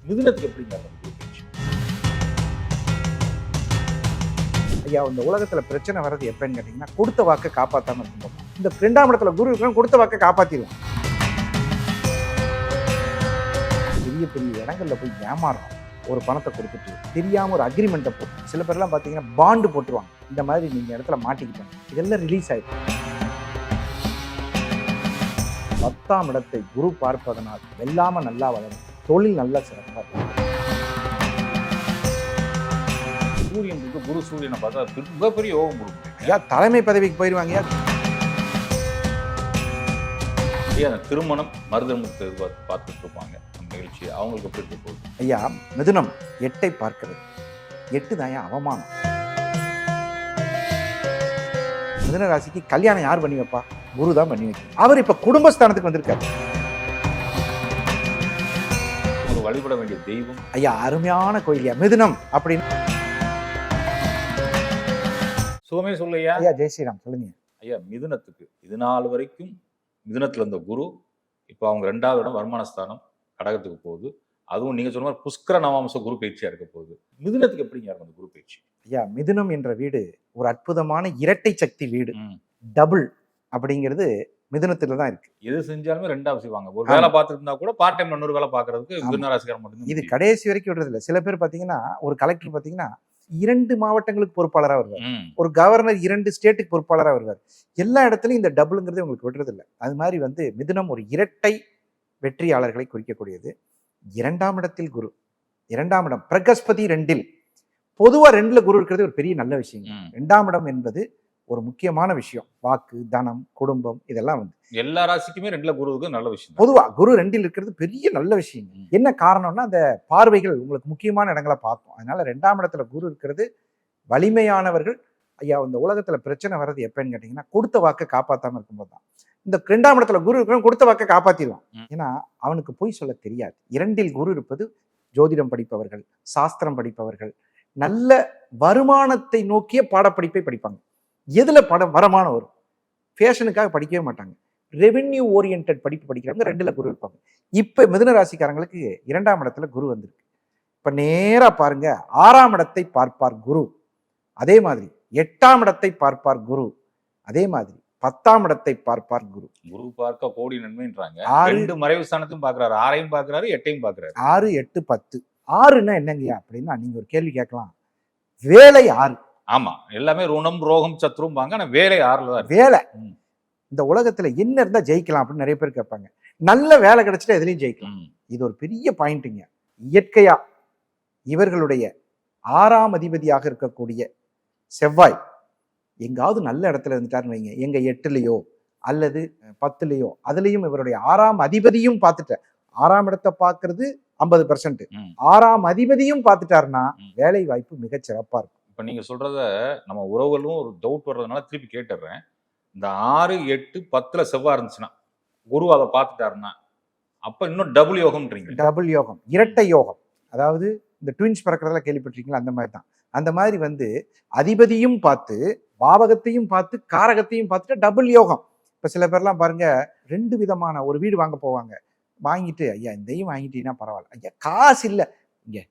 மிதுனத்துக்கு எப்படிங்க அந்த குரு பயிற்சி? ஐயா, இந்த உலகத்துல பிரச்சனை வர்றது எப்பன்னு கேட்டீங்கன்னா, கொடுத்த வாக்கை காப்பாத்தாம இருக்கும்போது. இந்த 2ஆம் இடத்துல குரு இருக்கிறவங்க கொடுத்த வாக்கை காப்பாத்திடுவான். பெரிய பெரிய இடங்கள்ல போய் ஏமாறுறோம். ஒரு பணத்தை கொடுத்துட்டு தெரியாம ஒரு அக்ரிமெண்ட்டை போட்டு, சில பேர்லாம் பார்த்தீங்கன்னா பாண்டு போட்டுருவாங்க. இந்த மாதிரி நீங்க இடத்துல மாட்டிக்கிட்டாங்க, இதெல்லாம் ரிலீஸ் ஆயிடும். 10ஆம் இடத்தை குரு பார்ப்பதனால் வெல்லாம நல்லா வளரும், தொழில் நல்லா சிறப்பாக இருக்கும். சூரியனுக்கு குரு சூரியனை பார்த்தா மிகப்பெரிய யோகம் கொடுக்கும். ஐயா, தலைமை பதவிக்கு போயிடுவாங்க. ஐயா, அந்த திருமணம் மருதமத்தை பார்த்துட்டு இருப்பாங்க அந்த நிகழ்ச்சி, அவங்களுக்கு எப்படி இருக்க போகுது? ஐயா, மிதுனம் 8ஐ பார்க்கிறது. 8 தான் அவமானம். மிதுன ராசிக்கு கல்யாணம் யார் பண்ணி வைப்பா? குரு தான் பண்ணி வைக்கும். அவர் இப்ப குடும்பஸ்தானத்துக்கு வந்திருக்காரு. உங்களுக்கு வழிபட வேண்டிய தெய்வம்? ஐயா, அருமையான கோயிலியா மிதுனம் அப்படின்னு. சுகமே சொல்லையா? ஐயா, ஜெய் ஸ்ரீராம். சொல்லுங்க ஐயா. மிதுனத்துக்கு இது நாள் வரைக்கும் மிதுனத்துல இருந்த குரு இப்போ அவங்க 2வது இடம் வருமானஸ்தானம் கடகத்துக்கு போகுது. அதுவும் நீங்க சொன்ன மாதிரி புஷ்கர நவாம்ச குரு பயிற்சியா இருக்க போகுது. மிதுனத்துக்கு எப்படிங்க இருக்கும் அந்த குரு பயிற்சி? ஐயா, மிதுனம் என்ற வீடு ஒரு அற்புதமான இரட்டை சக்தி வீடு. டபுள் அப்படிங்கிறது மிதுனத்துல தான் இருக்கு. எது செஞ்சாலுமே 2ஆவது செய்வாங்க. ஒரு வேலை பார்த்துட்டு இருந்தா கூட பார்ட் டைம்ல இன்னொரு வேலை பார்க்கறதுக்கு மிதுன ராசிக்காரன் மட்டும் இது கடைசி வரைக்கும் விடுறது இல்லை. சில பேர் பாத்தீங்கன்னா, ஒரு கலெக்டர் பாத்தீங்கன்னா 2 மாவட்டங்களுக்கு பொறுப்பாளராக வருவார். ஒரு கவர்னர் 2 ஸ்டேட்டுக்கு பொறுப்பாளராக வருவார். எல்லா இடத்துலையும் இந்த டபுளுங்கிறது உங்களுக்கு விடுறது இல்லை. அது மாதிரி மிதுனம் ஒரு இரட்டை வெற்றியாளர்களை குறிக்கக்கூடியது. 2ஆம் இடத்தில் குரு, 2ஆம் இடம் பிரகஸ்பதி 2இல். பொதுவா 2ல குரு இருக்கிறது ஒரு பெரிய நல்ல விஷயம். 2ஆம் இடம் என்பது ஒரு முக்கியமான விஷயம். வாக்கு, தனம், குடும்பம், இதெல்லாம் எல்லா ராசிக்குமே 2ல குருவுக்கு நல்ல விஷயம். பொதுவா குரு 2இல் இருக்கிறது பெரிய நல்ல விஷயம். என்ன காரணம்னா, அந்த பார்வைகள் உங்களுக்கு முக்கியமான இடங்களை பார்க்கும். அதனால 2ஆம் இடத்துல குரு இருக்கிறது வலிமையானவர்கள். ஐயா, இந்த உலகத்துல பிரச்சனை வர்றது எப்பன்னு கேட்டீங்கன்னா, கொடுத்த வாக்கை காப்பாத்தாம இருக்கும்போது தான். இந்த 2ஆம் இடத்துல குரு இருக்கிறவங்க கொடுத்த வாக்கை காப்பாத்திடுவான். ஏன்னா அவனுக்கு பொய் சொல்ல தெரியாது. 2இல் குரு இருப்பது ஜோதிடம் படிப்பவர்கள், சாஸ்திரம் படிப்பவர்கள், நல்ல வருமானத்தை நோக்கிய பாடப்படிப்பை படிப்பாங்க. எதுல வருமானம் வரும்? ஃபேஷனுக்காக படிக்கவே மாட்டாங்க. ரெவென்யூ ஓரியன்ட் படிப்பு படிக்கிறவங்க 2ல குரு இருப்பாங்க. இப்ப மிதுன ராசிக்காரங்களுக்கு 2ஆம் இடத்துல குரு வந்திருக்கு. இப்ப நேரா பாருங்க, 6ஆம் இடத்தை பார்ப்பார் குரு. அதே மாதிரி 8ஆம் இடத்தை பார்ப்பார் குரு. அதே மாதிரி 10ஆம் இடத்தை பார்ப்பார் குரு. குரு பார்க்க கோடி நன்மைன்றாங்க. 2 மறைவு ஸ்தானத்தையும் பாக்குறாரு, 6ஐயும் பாக்குறாரு, 8ஐயும் பாக்குறாரு. 6, 8, 10. 6ன்னா என்னங்கய்யா அப்படின்னா, நீங்க ஒரு கேள்வி கேட்கலாம். வேலை 6. ஆமா, எல்லாமே ருணம், ரோகம், சத்ரும்பாங்க. ஆனா வேலை 6ல தான். வேலை இந்த உலகத்துல என்ன இருந்தா ஜெயிக்கலாம் அப்படின்னு நிறைய பேர் கேட்பாங்க. நல்ல வேலை கிடைச்சிட்டா எதுலையும் ஜெயிக்கலாம். இது ஒரு பெரிய பாயிண்ட்டுங்க. இயற்கையா இவர்களுடைய 6ஆம் அதிபதியாக இருக்கக்கூடிய செவ்வாய் எங்காவது நல்ல இடத்துல இருந்துட்டாருன்னு வைங்க, எங்க 8லயோ அல்லது 10லயோ, அதுலயும் இவருடைய 6ஆம் அதிபதியும் பார்த்துட்ட. 6ஆம் இடத்தை பார்க்கறது 50%. 6ஆம் அதிபதியும் பார்த்துட்டாருன்னா வேலை வாய்ப்பு மிகச் சிறப்பா இருக்கும். இப்ப நீங்க சொல்றத நம்ம உறவுகளும் ஒரு டவுட் வர்றதுனால திருப்பி கேட்டுடுறேன். இந்த 6, 8, 10ல செவ்வாய் இருந்துச்சுன்னா, குரு அதை பார்த்துட்டாருன்னா, அப்ப இன்னும் டபுள் யோகம்ன்றீங்க. டபுள் யோகம், இரட்டை யோகம். அதாவது இந்த ட்வின்ஸ் பிறக்கிறதுல கேள்விப்பட்டிருக்கீங்களா? அந்த மாதிரி தான். அந்த மாதிரி அதிபதியும் பார்த்து, பாவகத்தையும் பார்த்து, காரகத்தையும் பார்த்துட்டு டபுள் யோகம். இப்ப சில பேர்லாம் பாருங்க, 2 விதமான ஒரு வீடு வாங்க போவாங்க. வாங்கிட்டு, ஐயா இதையும் வாங்கிட்டீங்கன்னா பரவாயில்ல, ஐயா காசு இல்லை, இங்க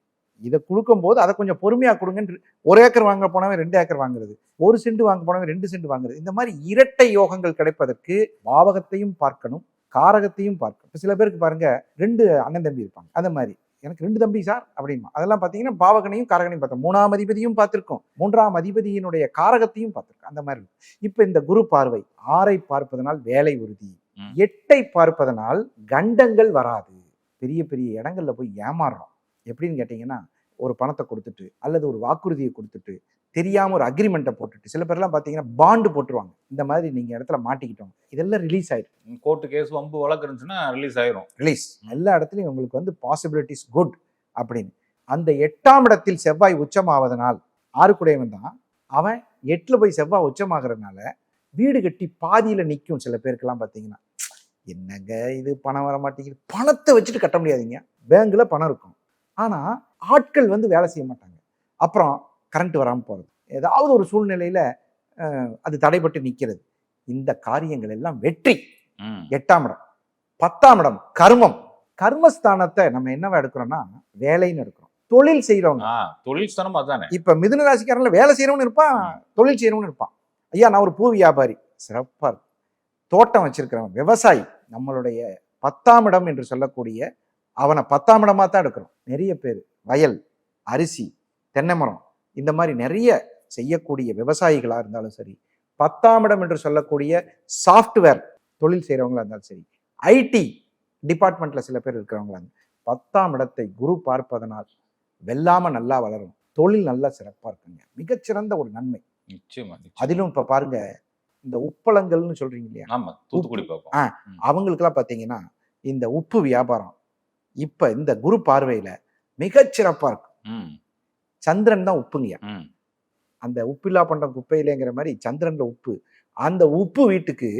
இதை கொடுக்கும் போது அதை கொஞ்சம் பொறுமையா கொடுங்கன்னு 1 ஏக்கர் வாங்க போனவன் 2 ஏக்கர் வாங்குறது, 1 சென்ட் வாங்க போனவன் 2 சென்ட் வாங்குறது. இந்த மாதிரி இரட்டை யோகங்கள் கிடைப்பதற்கு பாவகத்தையும் பார்க்கணும், காரகத்தையும் பார்க்கணும். சில பேருக்கு பாருங்க 2 அண்ணன் தம்பி இருப்பாங்க. அந்த மாதிரி எனக்கு 2 தம்பி சார் அப்படிமா, அதெல்லாம் பார்த்தீங்கன்னா பாவகனையும் காரகனையும் பார்த்தோம். 3ஆம் அதிபதியும் பார்த்திருக்கோம், 3ஆம் அதிபதியினுடைய காரகத்தையும் பார்த்திருக்கோம். அந்த மாதிரி இப்ப இந்த குரு பார்வை 6ஐ பார்ப்பதனால் வேலை உறுதி, 8ஐ பார்ப்பதனால் கண்டங்கள் வராது. பெரிய பெரிய இடங்கள்ல போய் ஏமாறுறோம். எப்படின்னு கேட்டீங்கன்னா, ஒரு பணத்தை கொடுத்துட்டு அல்லது ஒரு வாக்குறுதியை கொடுத்துட்டு தெரியாம ஒரு அக்ரிமெண்ட்டை போட்டுட்டு, சில பேர்லாம் பார்த்தீங்கன்னா பாண்டு போட்டுருவாங்க. இந்த மாதிரி நீங்க இடத்துல மாட்டிக்கிட்டோம், இதெல்லாம் ரிலீஸ் ஆயிடும். கோர்ட்டு கேஸ் வம்பு வழக்கு இருந்துச்சுன்னா ரிலீஸ் ஆயிரும். ரிலீஸ் எல்லா இடத்துலையும் உங்களுக்கு பாசிபிலிட்டிஸ் குட் அப்படின்னு. அந்த 8ஆம் இடத்தில் செவ்வாய் உச்சமாவதனால், 6 குடையவன் தான் அவன், 8ல போய் செவ்வாய் உச்சமாகறதுனால வீடு கட்டி பாதியில நிற்கும். சில பேருக்கெல்லாம் பார்த்தீங்கன்னா, என்னங்க இது பணம் வர மாட்டேங்குது. பணத்தை வச்சுட்டு கட்ட முடியாதுங்க. பேங்க்ல பணம் இருக்கும், ஆனா ஆட்கள் வேலை செய்ய மாட்டாங்க. அப்புறம் கரண்ட் வராமல் போறது, ஏதாவது ஒரு சூழ்நிலையில அது தடைபட்டு நிற்கிறது. இந்த காரியங்கள் எல்லாம் வெற்றி. 8ஆம் இடம். 10ஆம் இடம் கர்மம். கர்மஸ்தானத்தை நம்ம என்னவா எடுக்கிறோம்னா வேலைன்னு எடுக்கிறோம். தொழில் செய்யறவங்க. தொழில் ஸ்தானம் அதானே. இப்ப மிதுன ராசிக்காரன்ல வேலை செய்யறவனு இருப்பான், தொழில் செய்யறவனு இருப்பான். ஐயா நான் ஒரு பூ வியாபாரி, சிறப்பா இருக்கும். தோட்டம் வச்சிருக்கிறவன், விவசாயி, நம்மளுடைய 10ஆம் இடம் என்று சொல்லக்கூடிய அவனை 10ஆம் இடமா தான் எடுக்கிறோம். நிறைய பேர் வயல், அரிசி, தென்னை மரம், இந்த மாதிரி நிறைய செய்யக்கூடிய விவசாயிகளா இருந்தாலும் சரி, 10ஆம் இடம் என்று சொல்லக்கூடிய சாஃப்ட்வேர் தொழில் செய்யறவங்களா இருந்தாலும் சரி, ஐடி டிபார்ட்மெண்ட்ல சில பேர் இருக்கிறவங்களா 10ஆம் இடத்தை குரு பார்ப்பதனால் வெல்லாம நல்லா வளரும், தொழில் நல்லா சிறப்பா இருக்குங்க. மிகச்சிறந்த ஒரு நன்மை. நிச்சயமா. அதிலும் இப்ப பாருங்க, இந்த உப்பளங்கள்னு சொல்றீங்க இல்லையா, ஆமா, தூத்துக்குடி பக்கம். அவங்களுக்கெல்லாம் பாத்தீங்கன்னா இந்த உப்பு வியாபாரம் இப்ப இந்த குரு பார்வையில மிகச்சிறப்பா இருக்கும். சந்திரன் தான் உப்புங்கய்யா. அந்த உப்பில்லா பண்டம் குப்பையிலேங்கிற மாதிரி சந்திரன்ல உப்பு. அந்த உப்பு வீட்டுக்கு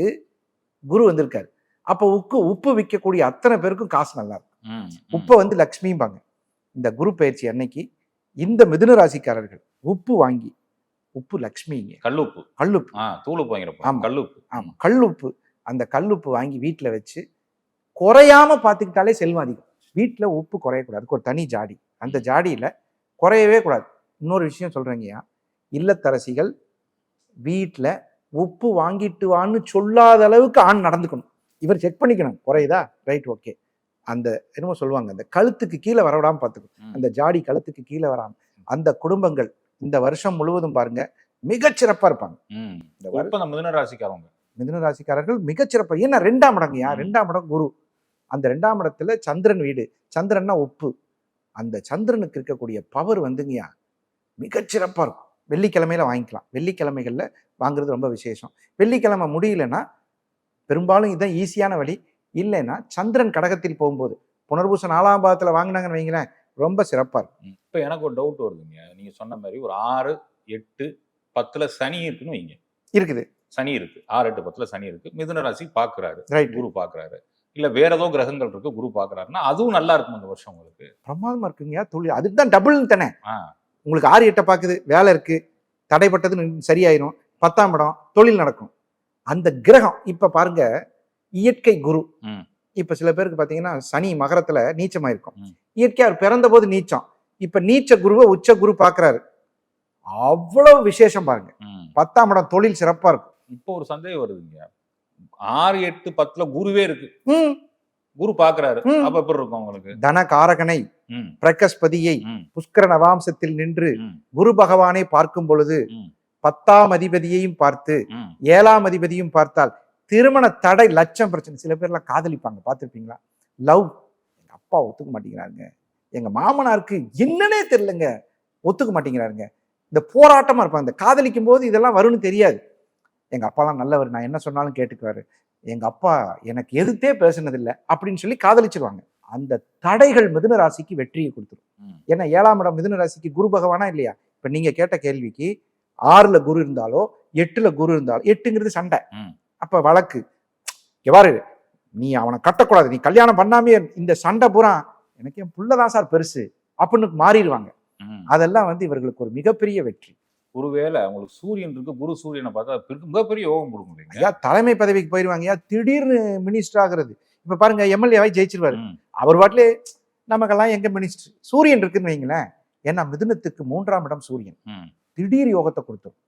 குரு வந்திருக்காரு. அப்ப உப்பு விற்கக்கூடிய அத்தனை பேருக்கும் காசு நல்லா இருக்கும். உப்பை வந்து லக்ஷ்மிம்பாங்க. இந்த குரு பயிற்சி அன்னைக்கு இந்த மிதுன ராசிக்காரர்கள் உப்பு வாங்கி, உப்பு லக்ஷ்மிங்க, கல்லுப்பு, கல்லுப்பு, அந்த கல்லுப்பு வாங்கி வீட்டுல வச்சு குறையாம பார்த்துக்கிட்டாலே செல்வம் அதிகம். வீட்டுல உப்பு குறையக்கூடாது. அதுக்கு ஒரு தனி ஜாடி, அந்த ஜாடியில குறையவே கூடாது. இன்னொரு விஷயம் சொல்றேங்கய்யா, இல்லத்தரசிகள் வீட்டுல உப்பு வாங்கிட்டு வான்னு சொல்லாத அளவுக்கு ஆண் நடந்துக்கணும். இவர் செக் பண்ணிக்கணும், குறையுதா, ரைட், ஓகே. அந்த என்னமோ சொல்லுவாங்க, அந்த கழுத்துக்கு கீழே வரவிடாம பார்த்துக்கணும். அந்த ஜாடி கழுத்துக்கு கீழே வராம அந்த குடும்பங்கள் இந்த வருஷம் முழுவதும் பாருங்க மிகச்சிறப்பா இருப்பாங்க. மிதுன ராசிக்காரர்கள் மிகச்சிறப்பா. ஏன்னா 2ஆம் இடங்கய்யா, 2ஆம் இடம் குரு. அந்த 2ஆம் இடத்துல சந்திரன் வீடு. சந்திரன்னா உப்பு. அந்த சந்திரனுக்கு இருக்கக்கூடிய பவர் வந்துங்கய்யா மிகச்சிறப்பா இருக்கும். வெள்ளிக்கிழமையில வாங்கிக்கலாம். வெள்ளிக்கிழமைகள்ல வாங்குறது ரொம்ப விசேஷம். வெள்ளிக்கிழமை முடியலன்னா பெரும்பாலும் இதுதான் ஈஸியான வழி. இல்லைன்னா சந்திரன் கடகத்தில் போகும்போது புனர்பூச 4ஆம் பாவத்துல வாங்கினாங்கன்னு வைங்களேன், ரொம்ப சிறப்பா இருக்கும். இப்ப எனக்கு ஒரு டவுட் வருதுங்க. நீங்க சொன்ன மாதிரி ஒரு 6, 8, 10 சனி இருக்குன்னு வைங்க. இருக்குது, சனி இருக்கு. 6, 8, 10 சனி இருக்கு. மிதுன ராசி பாக்குறாரு, குரு பாக்குறாரு, இல்ல வேற ஏதோ கிரகங்கள் இருக்கு, குரு பாக்குறாருன்னா அதுவும் நல்லா இருக்கும் இந்த வருஷம் உங்களுக்கு. பிரமாதமா இருக்குங்க. தொழில் அதுதான் டபுள் தானே. உங்களுக்கு 6, 8 பாக்குது, வேலை இருக்கு, தடைப்பட்டது சரியாயிரும், 10ஆம் இடம் தொழில் நடக்கும். அந்த கிரகம் இப்ப பாருங்க, இயற்கை குரு. இப்ப சில பேருக்கு பாத்தீங்கன்னா சனி மகரத்துல நீச்சமா இருக்கும். இயற்கையா பிறந்த போது நீச்சம். இப்ப நீச்ச குருவை உச்ச குரு பாக்குறாரு. அவ்வளவு விசேஷம் பாருங்க. 10ஆம் இடம் தொழில் சிறப்பா இருக்கும். இப்போ ஒரு சந்தேகம் வருதுங்க, 6, 8, 10 குருவே இருக்கு, குரு பாக்குறாரு, அப்ப எப்படி இருக்கும் உங்களுக்கு? தன காரகனை பிரகஸ்பதியை புஷ்கர நவாம்சத்தில் நின்று குரு பகவானை பார்க்கும் பொழுது 10ஆம் அதிபதியையும் பார்த்து 7ஆம் அதிபதியும் பார்த்தால் திருமண தடை லட்சம் பிரச்சனை. சில பேர்லாம் காதலிப்பாங்க, பார்த்துருப்பீங்களா? லவ், எங்க அப்பா ஒத்துக்க மாட்டேங்கிறாருங்க, எங்க மாமனாருக்கு என்னன்னே தெரியலங்க, ஒத்துக்க மாட்டேங்கிறாருங்க. இந்த போராட்டமா இருப்பாங்க. இந்த காதலிக்கும் போது இதெல்லாம் வரும்னு தெரியாது. எங்க அப்பாலாம் நல்லவர், நான் என்ன சொன்னாலும் கேட்டுக்குவாரு, எங்க அப்பா எனக்கு எதிர்த்தே பேசுனதில்லை அப்படின்னு சொல்லி காதலிச்சிருவாங்க. அந்த தடைகள் மிதுன ராசிக்கு வெற்றியை கொடுத்துரும். ஏன்னா 7ஆம் இடம் மிதுன ராசிக்கு குரு பகவானா இல்லையா? இப்ப நீங்க கேட்ட கேள்விக்கு 6ல குரு இருந்தாலோ 8ல குரு இருந்தாலோ, 8ங்கிறது சண்டை, அப்ப வழக்கு, எவ்வாறு நீ அவனை கட்டக்கூடாது, நீ கல்யாணம் பண்ணாமே இந்த சண்டை பூரா எனக்கு என் புள்ளதான் சார் பெருசு அப்படின்னு மாறிடுவாங்க. அதெல்லாம் வந்து இவர்களுக்கு ஒரு மிகப்பெரிய வெற்றி. ஒருவேளை உங்களுக்கு சூரியன் இருக்கு, குரு சூரியனை பார்த்தா மிகப்பெரிய யோகம் கொடுக்கும். ஐயா தலைமை பதவிக்கு போயிருவாங்க. ஐயா திடீர்னு மினிஸ்டர் ஆகுறது. இப்ப பாருங்க, எம்எல்ஏவாய் ஜெயிச்சிருவாரு. அவர் பாட்டிலே நமக்கெல்லாம் எங்க மினிஸ்டர். சூரியன் இருக்குன்னு வைங்களேன். ஏன்னா மிதுனத்துக்கு 3ஆம் இடம் சூரியன் திடீர் யோகத்தை கொடுத்துரும்.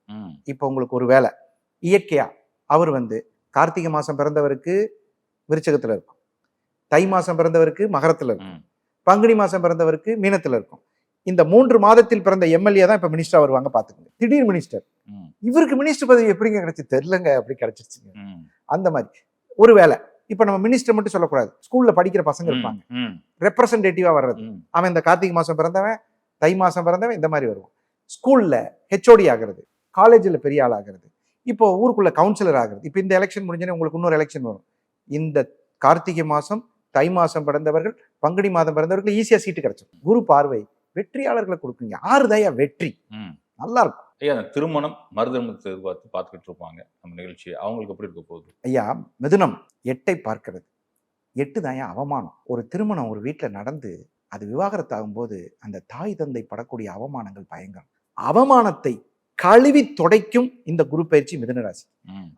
இப்ப உங்களுக்கு ஒரு வேலை இயற்கையா அவர் வந்து கார்த்திகை மாசம் பிறந்தவருக்கு விருச்சகத்துல இருக்கும், தை மாசம் பிறந்தவருக்கு மகரத்துல இருக்கும், பங்குனி மாசம் பிறந்தவருக்கு மீனத்துல இருக்கும். இந்த 3 மாதத்தில் பிறந்த எம்எல்ஏ தான் இப்ப மினிஸ்டர் வருவாங்க. பாத்துக்கோங்க, திடீர் மினிஸ்டர். இவருக்கு மினிஸ்டர் பதவி எப்படிங்க கிடைச்சு தெரியலங்க, அப்படி கிடைச்சிருச்சுங்க. அந்த மாதிரி ஒரு வேலை. இப்ப நம்ம மினிஸ்டர் மட்டும் சொல்லக்கூடாது, ஸ்கூல்ல படிக்கிற பசங்க இருப்பாங்க, ரெப்ரசன்டேட்டிவா வர்றது. அவன் இந்த கார்த்திகை மாசம் பிறந்தவன், தை மாசம் பிறந்தவன், இந்த மாதிரி வருவான். ஸ்கூல்ல ஹெச்ஓடி ஆகிறது, காலேஜில் பெரிய ஆள் ஆகிறது, இப்போ ஊருக்குள்ள கவுன்சிலர் ஆகிறது. இப்போ இந்த எலெக்ஷன் முடிஞ்சோன்னே உங்களுக்கு இன்னொரு எலெக்ஷன் வரும். இந்த கார்த்திகை மாசம், தை மாசம் பிறந்தவர்கள், பங்குனி மாதம் பிறந்தவர்கள் ஈஸியா சீட்டு கிடைச்சிடும். குரு பார்வை வெற்றியாளர்களை கொடுக்குங்க. 6 தயா வெற்றி, நல்லா இருக்கும். ஐயா அந்த திருமணம் மறுதிருமணத்தை எதிர்பார்த்து பார்த்துக்கிட்டு இருப்பாங்க நம்ம நிகழ்ச்சி, அவங்களுக்கு எப்படி இருக்க போகுது? ஐயா மிதுனம் 8ஐ பார்க்கிறது. 8 தான் அவமானம். ஒரு திருமணம் ஒரு வீட்டுல நடந்து அது விவாகரத்து ஆகும்போது அந்த தாய் தந்தை படக்கூடிய அவமானங்கள் பயங்கரம். அவமானத்தை கழுவி துடைக்கும் இந்த குரு பயிற்சி மிதுன ராசி.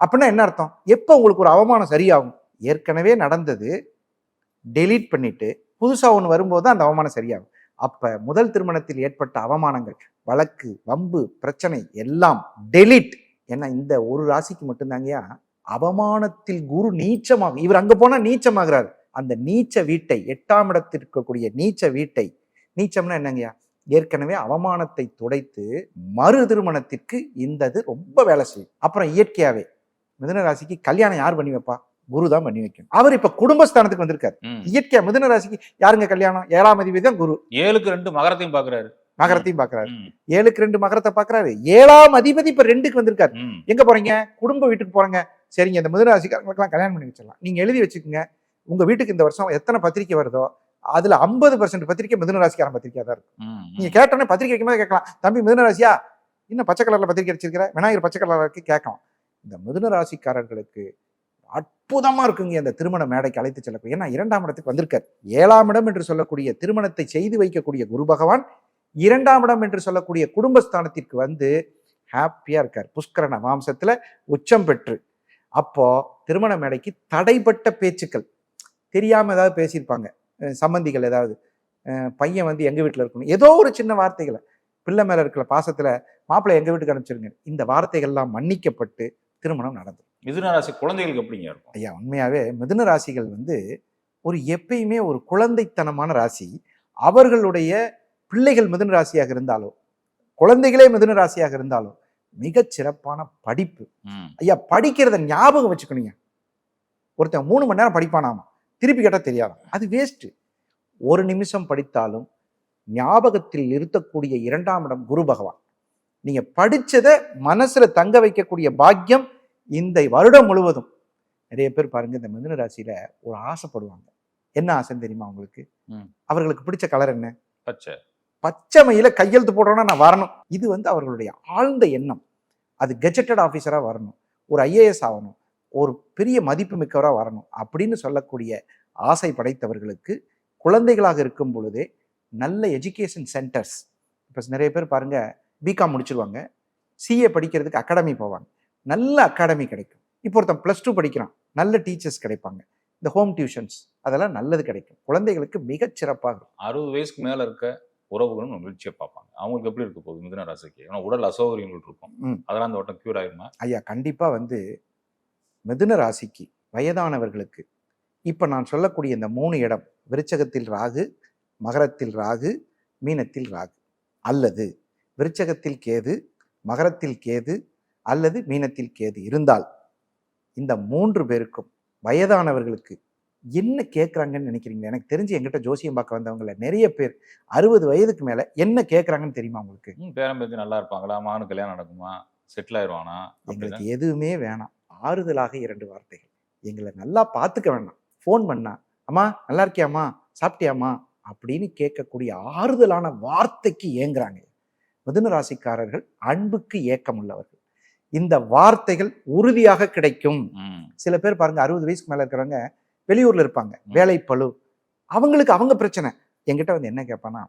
அப்படின்னா என்ன அர்த்தம்? எப்ப உங்களுக்கு ஒரு அவமானம் சரியாகும்? ஏற்கனவே நடந்தது டெலீட் பண்ணிட்டு புதுசா ஒன்று வரும்போது தான் அந்த அவமானம் சரியாகும். அப்ப முதல் திருமணத்தில் ஏற்பட்ட அவமானங்கள், வழக்கு, வம்பு, பிரச்சனை எல்லாம் டெலீட். ஏன்னா இந்த ஒரு ராசிக்கு மட்டும்தாங்கயா அவமானத்தில் குரு நீச்சமாகும். இவர் அங்க போனா நீச்சமாகிறாரு. அந்த நீச்ச வீட்டை, 8ஆம் இடத்தில் இருக்கக்கூடிய நீச்ச வீட்டை, நீச்சம்னா என்னங்கய்யா, ஏற்கனவே அவமானத்தை துடைத்து மறு திருமணத்திற்கு இந்த இது ரொம்ப வேலை செய்யும். அப்புறம் இயற்கையாவே மிதுன ராசிக்கு கல்யாணம் யார் பண்ணி வைப்பா? குரு தான் பண்ணி வைக்கணும். அவர் இப்ப குடும்பஸ்தானத்துக்கு வந்திருக்காரு. இயற்கையா மிதுன ராசிக்கு யாருங்க கல்யாணம்? 7ஆம் அதிபதி தான் குரு. 7க்கு 2 மகரத்தையும் பாக்குறாரு. மகரத்தையும் பாக்குறாரு. 7க்கு 2 மகரத்தை பாக்குறாரு. 7ஆம் அதிபதி இப்ப 2க்கு வந்திருக்காரு. எங்க போறீங்க? குடும்ப வீட்டுக்கு போறங்க. சரிங்க, இந்த மிதுன ராசிக்காரங்களுக்கெல்லாம் கல்யாணம் பண்ணி வச்சிடலாம். நீங்க எழுதி வச்சுக்கோங்க, உங்க வீட்டுக்கு இந்த வருஷம் எத்தனை பத்திரிக்கை வருதோ அதுல 50% பத்திரிக்கை மிதுன ராசிக்காரன் பத்திரிக்கையா தான் இருக்கும். நீங்க கேட்டோன்னே பத்திரிக்கை வைக்கும்போது கேட்கலாம், தம்பி மிதுன ராசியா, இன்னும் பச்சை கலர்ல பத்திரிக்கை அடிச்சிருக்கிற, விநாயகர் பச்சை கலர்ல இருக்கு கேட்கலாம். இந்த மிதுன ராசிக்காரர்களுக்கு அற்புதமா இருக்குங்க இந்த திருமண மேடைக்கு அழைத்து செல்லக்கூடிய. ஏன்னா 2ஆம் இடத்துக்கு வந்திருக்காரு. 7ஆம் இடம் என்று சொல்லக்கூடிய திருமணத்தை செய்து வைக்கக்கூடிய குரு பகவான் 2ஆம் இடம் என்று சொல்லக்கூடிய குடும்பஸ்தானத்திற்கு வந்து ஹாப்பியா இருக்கார். புஷ்கர நவாம்சத்துல உச்சம் பெற்று. அப்போ திருமண மேடைக்கு தடைப்பட்ட பேச்சுக்கள், தெரியாம ஏதாவது பேசியிருப்பாங்க சம்பந்திகள், ஏதாவது பையன் வந்து எங்க வீட்டுல இருக்கணும், ஏதோ ஒரு சின்ன வார்த்தைகளை, பிள்ளை மேல இருக்கிற பாசத்துல மாப்பிள்ளை எங்க வீட்டுக்கு அனுப்பிச்சிருங்க, இந்த வார்த்தைகள்லாம் மன்னிக்கப்பட்டு திருமணம் நடந்தது. மிதுன ராசி குழந்தைகளுக்கு எப்படிங்க இருக்கும்? ஐயா உண்மையாவே மிதுன ராசிகள் வந்து ஒரு எப்பயுமே ஒரு குழந்தைத்தனமான ராசி. அவர்களுடைய பிள்ளைகள் மிதுன ராசியாக இருந்தாலும், குழந்தைகளே மிதுன ராசியாக இருந்தாலும் மிகச் சிறப்பான படிப்பு. ஐயா படிக்கிறத ஞாபகம் வச்சுக்கணுங்க. ஒருத்தன் 3 மணி நேரம் படிப்பானாமா, திருப்பி கேட்டா தெரியாதான், அது வேஸ்ட். ஒரு நிமிஷம் படித்தாலும் ஞாபகத்தில் நிறுத்தக்கூடிய 2ஆம் இடம் குரு பகவான். நீங்க படிச்சதை மனசுல தங்க வைக்கக்கூடிய பாக்கியம் இந்த வருடம் முழுவதும். நிறைய பேர் பாருங்க இந்த மிதுன ராசியில ஒரு ஆசைப்படுவாங்க. என்ன ஆசைன்னு தெரியுமா உங்களுக்கு? அவர்களுக்கு பிடிச்ச கலர் என்ன? பச்சை. பச்சை மயில கையெழுத்து போடுறோம்னா நான் வரணும். இது வந்து அவர்களுடைய ஆழ்ந்த எண்ணம். அது கெஜெட்டட் ஆஃபீஸரா வரணும், ஒரு ஐஏஎஸ் ஆகணும், ஒரு பெரிய மதிப்பு மிக்கவரா வரணும் அப்படின்னு சொல்லக்கூடிய ஆசை படைத்தவர்களுக்கு குழந்தைகளாக இருக்கும் பொழுதே நல்ல எஜுகேஷன் சென்டர்ஸ். இப்போ நிறைய பேர் பாருங்க பிகாம் முடிச்சிருவாங்க, சிஏ படிக்கிறதுக்கு அகாடமி போவாங்க, நல்ல அகாடமி கிடைக்கும். இப்போ ஒருத்தன் +2 படிக்கிறான், நல்ல டீச்சர்ஸ் கிடைப்பாங்க. இந்த ஹோம் டியூஷன்ஸ் அதெல்லாம் நல்லது கிடைக்கும். குழந்தைகளுக்கு மிகச் சிறப்பாக 60 வயசுக்கு மேல இருக்க உறவுகளும் மகிழ்ச்சியை பார்ப்பாங்க. அவங்களுக்கு எப்படி இருக்க போகுது மிதுன ராசிக்கு? ஏன்னா உடல் அசௌகரியங்கள் இருக்கும், அதெல்லாம் அந்த வட்டம் கியூர் ஆயிருமா? ஐயா கண்டிப்பா வந்து மிதுன ராசிக்கு வயதானவர்களுக்கு இப்ப நான் சொல்லக்கூடிய இந்த 3 இடம், விருச்சகத்தில் ராகு, மகரத்தில் ராகு, மீனத்தில் ராகு, அல்லது விருச்சகத்தில் கேது, மகரத்தில் கேது, அல்லது மீனத்தில் கேது இருந்தால் இந்த 3 பேருக்கும் வயதானவர்களுக்கு என்ன கேட்குறாங்கன்னு நினைக்கிறீங்க? எனக்கு தெரிஞ்சு என்கிட்ட ஜோசியம் பார்க்க வந்தவங்கள நிறைய பேர் 60 வயதுக்கு மேல என்ன கேட்குறாங்கன்னு தெரியுமா உங்களுக்கு? பேரம்பேத்தி நல்லா இருப்பாங்களா, மகனுக்கு கல்யாணம் நடக்குமா, செட்டில் ஆயிடுவானா? எங்களுக்கு எதுவுமே வேணாம், ஆறுதலாக 2 வார்த்தைகள், எங்களை நல்லா பார்த்துக்க வேண்டாம், ஃபோன் பண்ணா அம்மா நல்லா இருக்கியாம்மா, சாப்பிட்டியாம்மா அப்படின்னு கேட்கக்கூடிய ஆறுதலான வார்த்தைக்கு ஏங்குறாங்க. மிதுன ராசிக்காரர்கள் அன்புக்கு ஏக்கம் உள்ளவர்கள். இந்த வார்த்தைகள் உறுதியாக கிடைக்கும். சில பேர் பாருங்க 60 வயசுக்கு மேல இருக்கிறவங்க வெளியூர்ல இருப்பாங்க, வேலை பளு, அவங்களுக்கு அவங்க பிரச்சனை. என்கிட்ட வந்து என்ன கேட்பானா,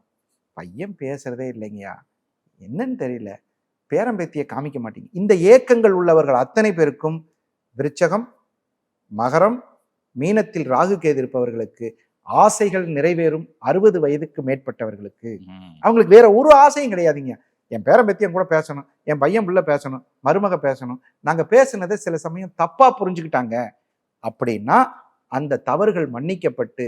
பையன் பேசுறதே இல்லைங்கய்யா, என்னன்னு தெரியல, பேரம்பேத்தியை காமிக்க மாட்டீங்க. இந்த ஏக்கங்கள் உள்ளவர்கள் அத்தனை பேருக்கும் விருச்சகம், மகரம், மீனத்தில் ராகு கேது இருப்பவர்களுக்கு ஆசைகள் நிறைவேறும். 60 வயதுக்கு மேற்பட்டவர்களுக்கு அவங்களுக்கு வேற ஒரு ஆசையும் கிடையாதுங்க. என் பேரம்பேத்தியம் கூட பேசணும், என் பையன் பிள்ளை பேசணும், மருமக பேசணும், நாங்க பேசுனதை சில சமயம் தப்பா புரிஞ்சுக்கிட்டாங்க அப்படின்னா அந்த தவறுகள் மன்னிக்கப்பட்டு,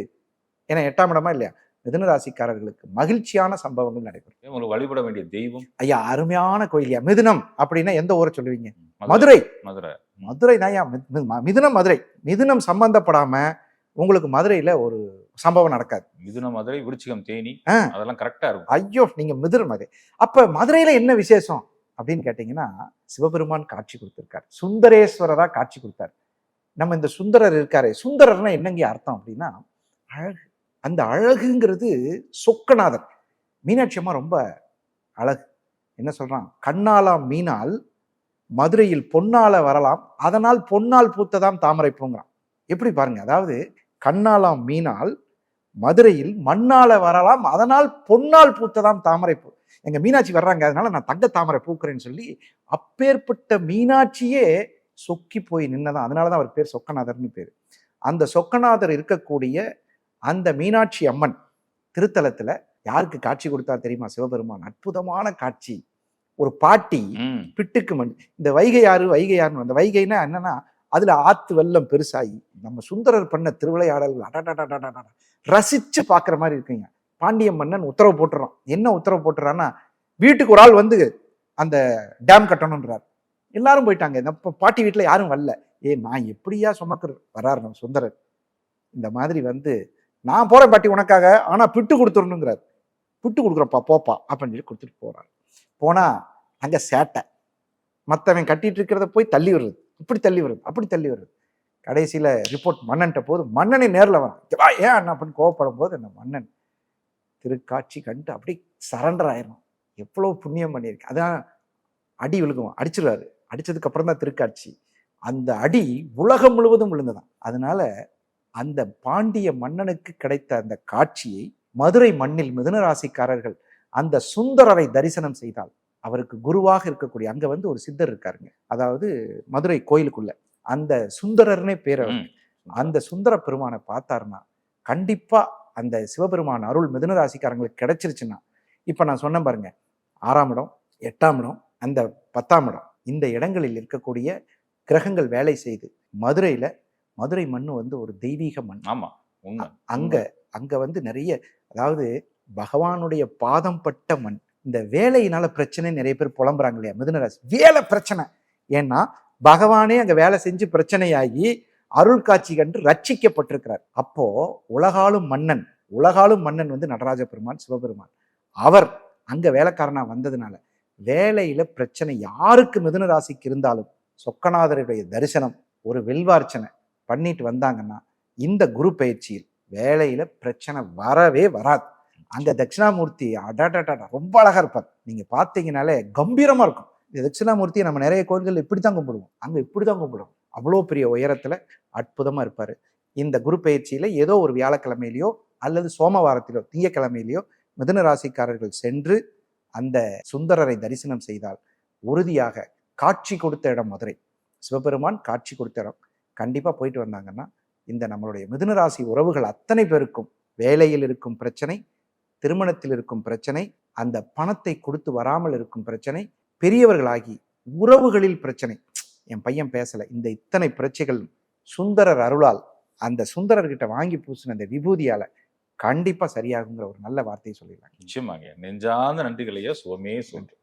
ஏன்னா 8ஆம் இடமா இல்லையா, மிதுன ராசிக்காரர்களுக்கு மகிழ்ச்சியான சம்பவங்கள் நடைபெறும். உங்களுக்கு வழிபட வேண்டிய தெய்வம்? ஐயா அருமையான கோயிலியா. மிதுனம் அப்படின்னா எந்த ஊரை சொல்லுவீங்க? மதுரை. மதுரை தான் மிதுனம், மதுரை. மிதுனம் சம்பந்தப்படாம உங்களுக்கு மதுரையில ஒரு சம்பவம் நடக்காது. மிதுனம் மதுரை, விருச்சிகம் தேனி, அதெல்லாம் கரெக்டா இருக்கும். ஐயோ நீங்க மிதுனம் மதுரை. அப்ப மதுரையில என்ன விசேஷம் அப்படின்னு கேட்டீங்கன்னா, சிவபெருமான் காட்சி கொடுத்திருக்காரு, சுந்தரேஸ்வரரா காட்சி கொடுத்தாரு. நம்ம இந்த சுந்தரர் இருக்காரு, சுந்தரர்னா என்னங்க அர்த்தம் அப்படின்னா அழகு. அந்த அழகுங்கிறது சொக்கநாதர். மீனாட்சி அம்மா ரொம்ப அழகு. என்ன சொல்றான், கண்ணாலாம் மீனால் மதுரையில் பொன்னால வரலாம், அதனால் பொன்னால் பூத்ததாம் தாமரை பூங்கிறான். எப்படி பாருங்க, அதாவது கண்ணாலாம் மீனால் மதுரையில் மண்ணால வரலாம், அதனால் பொன்னால் பூத்ததாம் தாமரை பூ. எங்க மீனாட்சி வர்றாங்க, அதனால நான் தங்க தாமரை பூக்குறேன்னு சொல்லி அப்பேற்பட்ட மீனாட்சியே சொக்கி போய் நின்னதான். அதனாலதான் அவர் பேர் சொக்கநாதர்னு பேரு. அந்த சொக்கநாதர் இருக்கக்கூடிய அந்த மீனாட்சி அம்மன் திருத்தலத்துல யாருக்கு காட்சி கொடுத்தார் தெரியுமா? சிவபெருமான். அற்புதமான காட்சி. ஒரு பாட்டி பிட்டுக்கு மண். இந்த வைகை ஆறு வைகை ஆறுன்னு, அந்த வைகைன்னா என்னன்னா அதுல ஆத்து வெள்ளம் பெருசாகி நம்ம சுந்தரர் பண்ண திருவிளையாடல்கள் அடடடடடடட ரசிச்சு பார்க்குற மாதிரி இருக்குங்க. பாண்டிய மன்னன் உத்தரவு போட்டுறான். என்ன உத்தரவு போட்டுறான்னா, வீட்டுக்கு ஒரு ஆள் வந்து அந்த டேம் கட்டணுன்றார். எல்லாரும் போயிட்டாங்க. இந்த பாட்டி வீட்டில் யாரும் வரல. நான் எப்படியா சுமக்கிற வராரு நம்ம சுந்தரர். இந்த மாதிரி வந்து நான் போறேன் பாட்டி உனக்காக, ஆனா பிட்டு கொடுத்துடணுங்கிறார். பிட்டு கொடுக்குறப்பா போப்பா அப்படின்னு சொல்லி கொடுத்துட்டு போறாரு. போனா அங்க சேட்டை, மற்றவன் கட்டிட்டு இருக்கிறத போய் தள்ளி விடுறது, இப்படி தள்ளி வருது, அப்படி தள்ளி வருது. கடைசியில ரிப்போர்ட் மன்னன்ட்ட போது மன்னனை நேரில் வரான். ஏன் அண்ணா அப்படின்னு கோவப்படும் போது அந்த மன்னன் திருக்காட்சி கண்டு அப்படி சரண்டர் ஆயிரும். எவ்வளவு புண்ணியம் பண்ணியிருக்கு. அதான் அடி விழுகும், அடிச்சிருவாரு. அடிச்சதுக்கு அப்புறம் தான் திருக்காட்சி. அந்த அடி உலகம் முழுவதும் விழுந்ததான். அதனால அந்த பாண்டிய மன்னனுக்கு கிடைத்த அந்த காட்சியை மதுரை மண்ணில் மிதுனராசிக்காரர்கள் அந்த சுந்தரரை தரிசனம் செய்தால், அவருக்கு குருவாக இருக்கக்கூடிய அங்க வந்து ஒரு சித்தர் இருக்காருங்க. அதாவது மதுரை கோயிலுக்குள்ள அந்த சுந்தரர்னே பேர். அந்த சுந்தர பெருமானை பார்த்தாருன்னா கண்டிப்பா அந்த சிவபெருமான் அருள் மிதுனராசிக்காரங்களுக்கு கிடைச்சிருச்சுன்னா, இப்ப நான் சொன்னேன் பாருங்க, 6ஆம் இடம், 8ஆம் இடம், அந்த 10ஆம் இடம், இந்த இடங்களில் இருக்கக்கூடிய கிரகங்கள் வேலை செய்து மதுரையில, மதுரை மண்ணு வந்து ஒரு தெய்வீக மண். ஆமா, அங்க அங்க வந்து நிறைய, அதாவது பகவானுடைய பாதம் பட்ட மண். இந்த வேலையினால பிரச்சனை நிறைய பேர் புலம்புறாங்க இல்லையா? மிதுனராசி வேலை பிரச்சனை. ஏன்னா பகவானே அங்க வேலை செஞ்சு பிரச்சனையாகி அருள் காட்சி கண்டு ரட்சிக்கப்பட்டிருக்கிறார். அப்போ உலகாலும் மன்னன் வந்து நடராஜ பெருமான், சிவபெருமான். அவர் அங்க வேலைக்காரனா வந்ததுனால வேலையில பிரச்சனை யாருக்கு மிதுன ராசிக்கு இருந்தாலும் சொக்கநாதருடைய தரிசனம், ஒரு வெல்வார்ச்சனை பண்ணிட்டு வந்தாங்கன்னா இந்த குரு பயிற்சியில் வேலையில பிரச்சனை வரவே வராது. அங்க தட்சிணாமூர்த்தி அடாடாடா ரொம்ப அழகா இருப்பார். நீங்க பார்த்தீங்கன்னாலே கம்பீரமா இருக்கும். இந்த தட்சிணாமூர்த்தியை நம்ம நிறைய கோயில்கள் இப்படித்தான் கும்பிடுவோம், அங்க இப்படிதான் கும்பிடுவோம். அவ்வளோ பெரிய உயரத்துல அற்புதமா இருப்பாரு. இந்த குரு பயிற்சியில ஏதோ ஒரு வியாழக்கிழமையிலையோ அல்லது சோமவாரத்திலோ திங்கக்கிழமையிலையோ மிதுன ராசிக்காரர்கள் சென்று அந்த சுந்தரரை தரிசனம் செய்தால் உறுதியாக காட்சி கொடுத்த இடம் மதுரை, சிவபெருமான் காட்சி கொடுத்த இடம், கண்டிப்பா போயிட்டு வந்தாங்கன்னா இந்த நம்மளுடைய மிதுன ராசி உறவுகள் அத்தனை பேருக்கும் வேலையில் இருக்கும் பிரச்சனை, திருமணத்தில் இருக்கும் பிரச்சனை, அந்த பணத்தை கொடுத்து வராமல் இருக்கும் பிரச்சனை, பெரியவர்களாகி உறவுகளில் பிரச்சனை, என் பையன் பேசல, இந்த இத்தனை பிரச்சனைகள் சுந்தரர் அருளால் அந்த சுந்தரர்கிட்ட வாங்கி பூசின அந்த விபூதியால கண்டிப்பா சரியாகுங்கிற ஒரு நல்ல வார்த்தையை சொல்லிடலாம். நிச்சயமாங்க. நெஞ்சார்ந்த நன்றிகளையா. சுகமே சொல்றேன்.